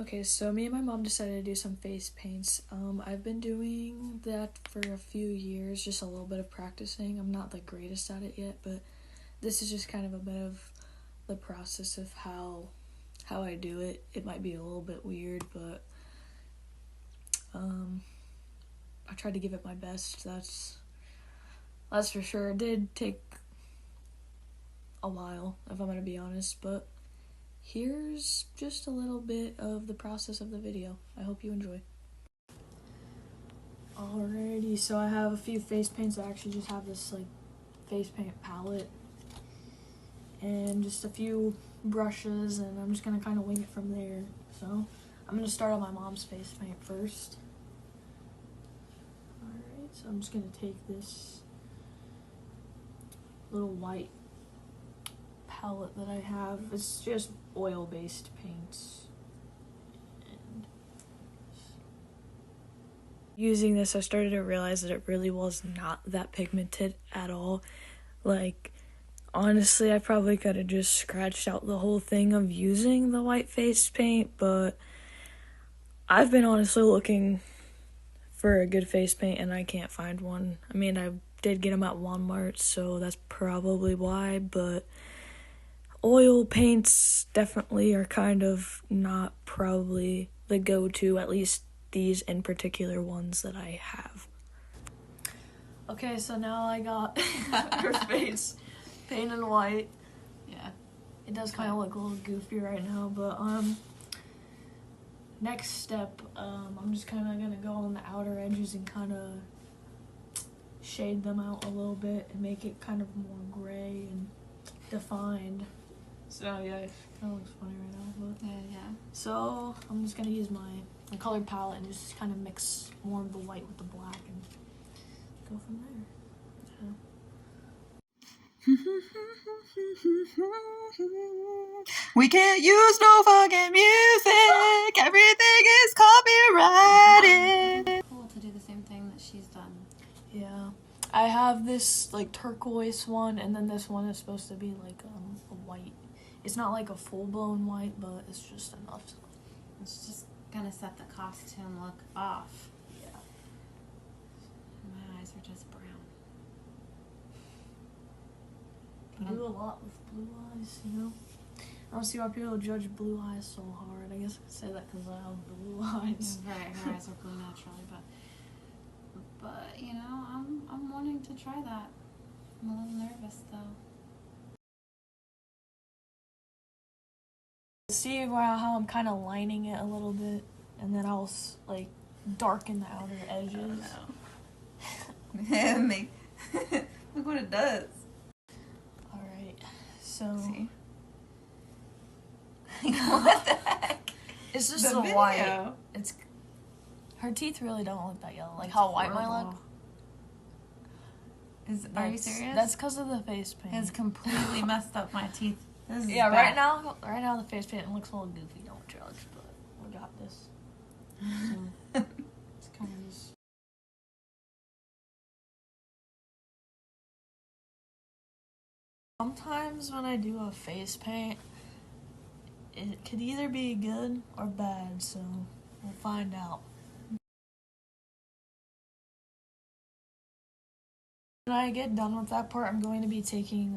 Okay, so me and my mom decided to do some face paints. I've been doing that for a few years, just a little bit of practicing. I'm not the greatest at it yet, but this is just kind of a bit of the process of how I do it. It might be a little bit weird, but I tried to give it my best. That's for sure. It did take a while, if I'm gonna be honest, but here's just a little bit of the process of the video. I hope you enjoy. Alrighty, so I have a few face paints. I actually just have this like face paint palette and just a few brushes, and I'm just gonna kind of wing it from there. So I'm gonna start on my mom's face paint first. Alright, so I'm just gonna take this little white palette that I have. It's just oil-based paints. And using this, I started to realize that it really was not that pigmented at all. Like, honestly, I probably could have just scratched out the whole thing of using the white face paint, but I've been honestly looking for a good face paint and I can't find one. I mean, I did get them at Walmart, so that's probably why, but oil paints definitely are kind of not probably the go-to, at least these in particular ones that I have. Okay, so now I got her face painted white. Yeah. It does kind of look a little goofy right now, but next step, I'm just kind of going to go on the outer edges and kind of shade them out a little bit and make it kind of more gray and defined. So yeah, it kind of looks funny right now, but Yeah. so I'm just gonna use my colored palette and just kind of mix more of the white with the black and go from there. We can't use no fucking music. Everything is copyrighted. Cool to do the same thing that she's done. Yeah, I have this like turquoise one, and then this one is supposed to be like a white. It's not like a full-blown white, but it's just enough. It's just gonna set the costume look off. Yeah. My eyes are just brown. I do a lot with blue eyes, you know? I don't see why people judge blue eyes so hard. I guess I could say that because I have blue eyes. Right, her eyes are blue naturally, but you know, I'm wanting to try that. I'm a little nervous though. See how I'm kind of lining it a little bit, and then I'll like darken the outer edges. Oh, no. Look what it does. Alright, so see. What the heck? It's just the white. It's her teeth really don't look that yellow. Like it's how white horrible. mine look. Are you serious? That's because of the face paint. It's completely messed up my teeth. This is yeah, bad. right now the face paint looks a little goofy. Don't judge, but we got this. So, it's kind of just. Sometimes when I do a face paint, it could either be good or bad, so we'll find out. When I get done with that part, I'm going to be taking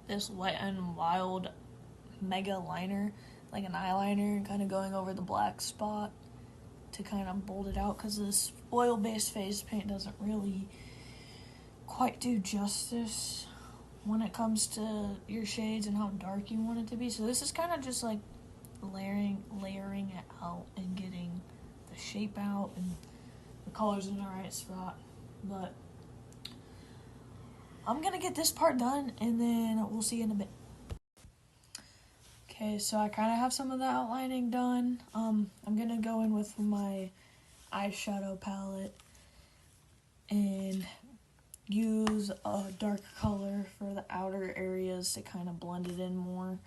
this Wet n Wild Mega Liner, like an eyeliner, and kind of going over the black spot to kind of bold it out, because this oil-based face paint doesn't really quite do justice when it comes to your shades and how dark you want it to be. So this is kind of just like layering it out and getting the shape out and the colors in the right spot. But I'm gonna get this part done and then we'll see you in a bit. Okay, so I kind of have some of the outlining done. I'm gonna go in with my eyeshadow palette and use a dark color for the outer areas to kind of blend it in more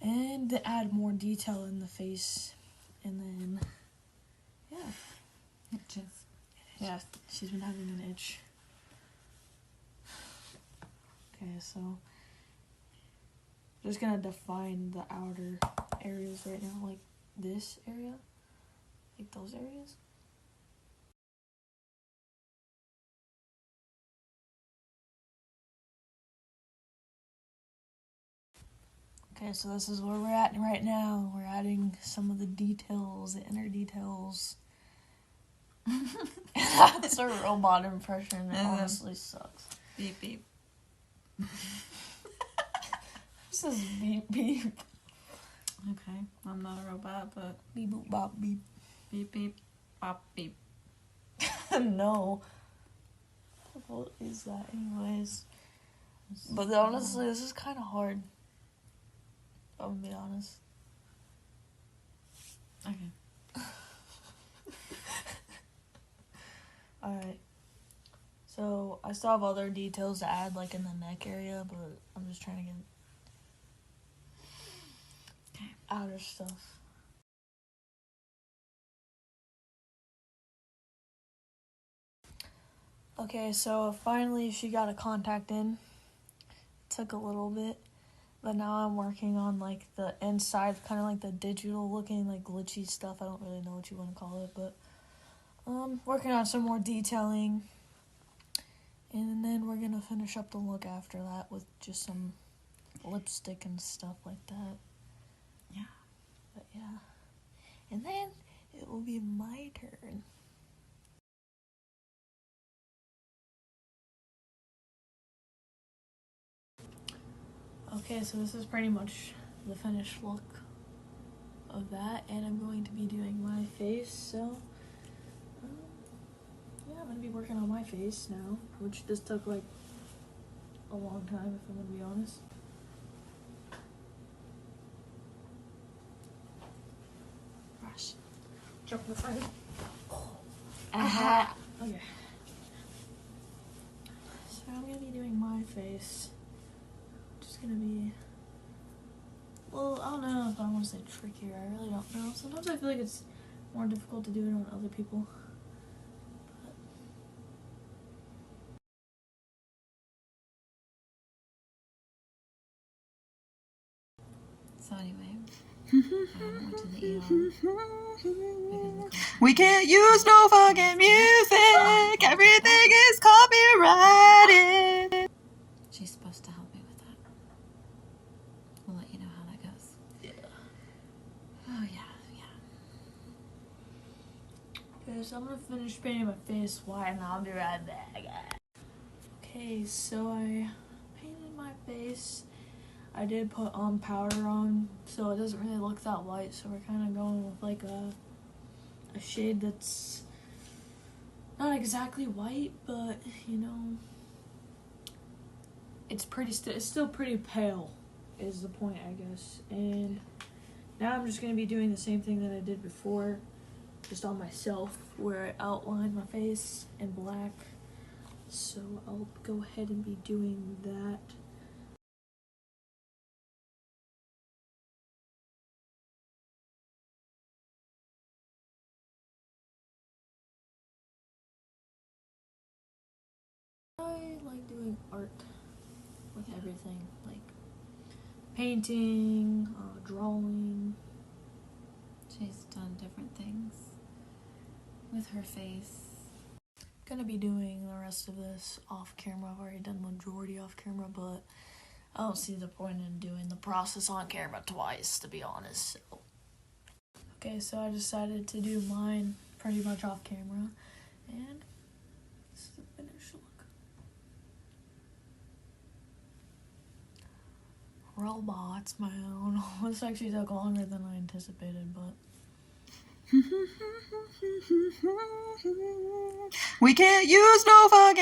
and to add more detail in the face. And then, yeah. Itches. Yeah, she's been having an itch. Okay, so just gonna define the outer areas right now, like this area, like those areas. Okay, so this is where we're at right now. We're adding some of the details, the inner details. That's a robot impression. It honestly sucks. Beep beep. This is beep beep. Okay, I'm not a robot, but Beep boop bop beep. beep beep, bop beep. No. What is that anyways? But honestly, this is kind of hard. I'm gonna be honest. Okay. Alright. So, I still have other details to add, like in the neck area, but I'm just trying to get outer stuff. Okay, so finally she got a contact in. Took a little bit, but now I'm working on like the inside, kind of like the digital looking, like glitchy stuff. I don't really know what you want to call it, but working on some more detailing, and then we're gonna finish up the look after that with just some lipstick and stuff like that. Yeah. But yeah, and then it will be my turn. Okay, so this is pretty much the finished look of that, and I'm going to be doing my face, so yeah, I'm going to be working on my face now, which this took like a long time, if I'm going to be honest. Brush. Jump in the front. Aha. Okay. So I'm going to be doing my face. Just going to be, well, I don't know if I want to say trickier. I really don't know. Sometimes I feel like it's more difficult to do it on other people. So anyway, I went to the ER because we can't use no fucking music. Everything is copyrighted. she's supposed to help me with that. We'll let you know how that goes. Yeah. Oh yeah. Okay, so I'm gonna finish painting my face white and I'll be right back. Okay, so I painted my face. I did put powder on, so it doesn't really look that white, so we're kind of going with like a shade that's not exactly white, but you know, it's still pretty pale is the point, I guess. And now I'm just going to be doing the same thing that I did before, just on myself, where I outlined my face in black. So I'll go ahead and be doing that. I like doing art with everything, like painting, drawing. She's done different things with her face. Gonna be doing the rest of this off camera. I've already done majority off camera, but I don't see the point in doing the process on camera twice, to be honest. So. Okay, so I decided to do mine pretty much off camera, and this is the finished look. Robots, my own. This actually took longer than I anticipated, but. We can't use no fucking